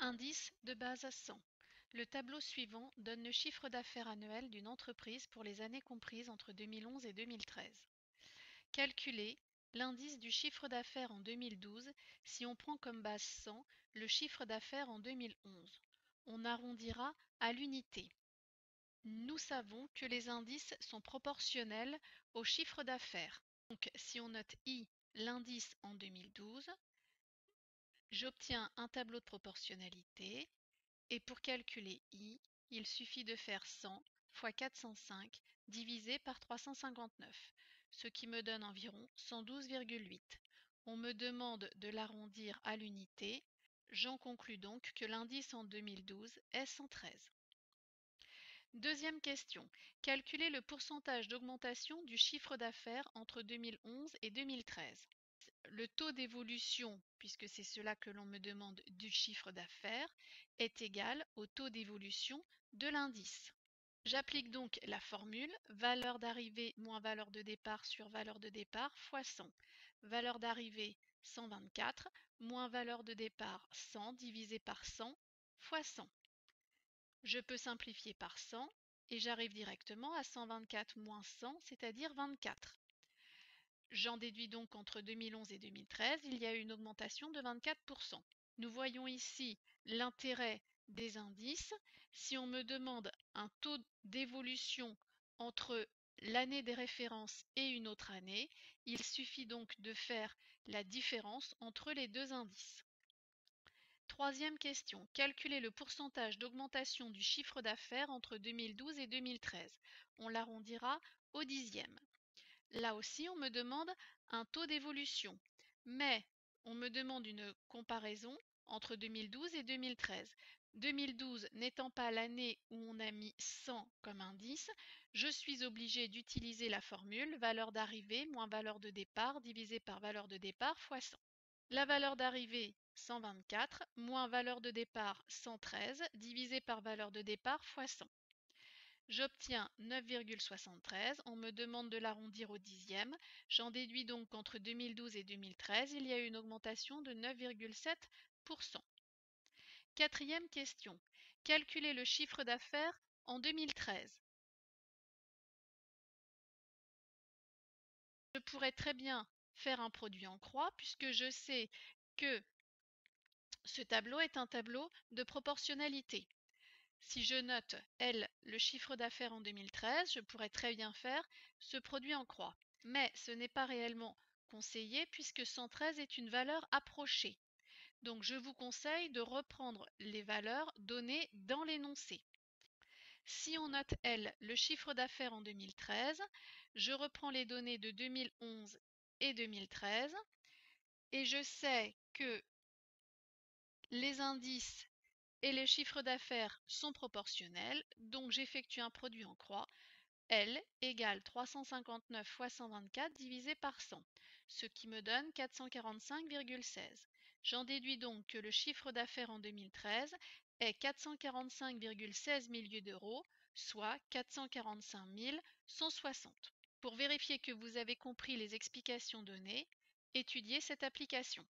Indice de base à 100. Le tableau suivant donne le chiffre d'affaires annuel d'une entreprise pour les années comprises entre 2011 et 2013. Calculez l'indice du chiffre d'affaires en 2012 si on prend comme base 100 le chiffre d'affaires en 2011. On arrondira à l'unité. Nous savons que les indices sont proportionnels au chiffre d'affaires. Donc si on note I, l'indice en 2012, j'obtiens un tableau de proportionnalité. Et pour calculer I, il suffit de faire 100 fois 405 divisé par 359, ce qui me donne environ 112,8. On me demande de l'arrondir à l'unité. J'en conclus donc que l'indice en 2012 est 113. Deuxième question. Calculer le pourcentage d'augmentation du chiffre d'affaires entre 2011 et 2013. Le taux d'évolution, puisque c'est cela que l'on me demande du chiffre d'affaires, est égal au taux d'évolution de l'indice. J'applique donc la formule valeur d'arrivée moins valeur de départ sur valeur de départ fois 100. Valeur d'arrivée 124 moins valeur de départ 100 divisé par 100 fois 100. Je peux simplifier par 100 et j'arrive directement à 124 moins 100, c'est-à-dire 24. J'en déduis donc qu'entre 2011 et 2013, il y a eu une augmentation de 24%. Nous voyons ici l'intérêt des indices. Si on me demande un taux d'évolution entre l'année des références et une autre année, il suffit donc de faire la différence entre les deux indices. Troisième question. Calculer le pourcentage d'augmentation du chiffre d'affaires entre 2012 et 2013. On l'arrondira au dixième. Là aussi, on me demande un taux d'évolution, mais on me demande une comparaison entre 2012 et 2013. 2012 n'étant pas l'année où on a mis 100 comme indice, je suis obligée d'utiliser la formule valeur d'arrivée moins valeur de départ divisé par valeur de départ fois 100. La valeur d'arrivée 124 moins valeur de départ 113 divisé par valeur de départ fois 100. J'obtiens 9,73, on me demande de l'arrondir au dixième. J'en déduis donc qu'entre 2012 et 2013, il y a eu une augmentation de 9,7%. Quatrième question. Calculer le chiffre d'affaires en 2013. Je pourrais très bien faire un produit en croix puisque je sais que ce tableau est un tableau de proportionnalité. Si je note L, le chiffre d'affaires en 2013, je pourrais très bien faire ce produit en croix. Mais ce n'est pas réellement conseillé puisque 113 est une valeur approchée. Donc je vous conseille de reprendre les valeurs données dans l'énoncé. Si on note L, le chiffre d'affaires en 2013, je reprends les données de 2011 et 2013 et je sais que les indices et les chiffres d'affaires sont proportionnels, donc j'effectue un produit en croix. L égale 359 fois 124 divisé par 100, ce qui me donne 445,16. J'en déduis donc que le chiffre d'affaires en 2013 est 445,16 millions d'euros, soit 445 160. Pour vérifier que vous avez compris les explications données, étudiez cette application.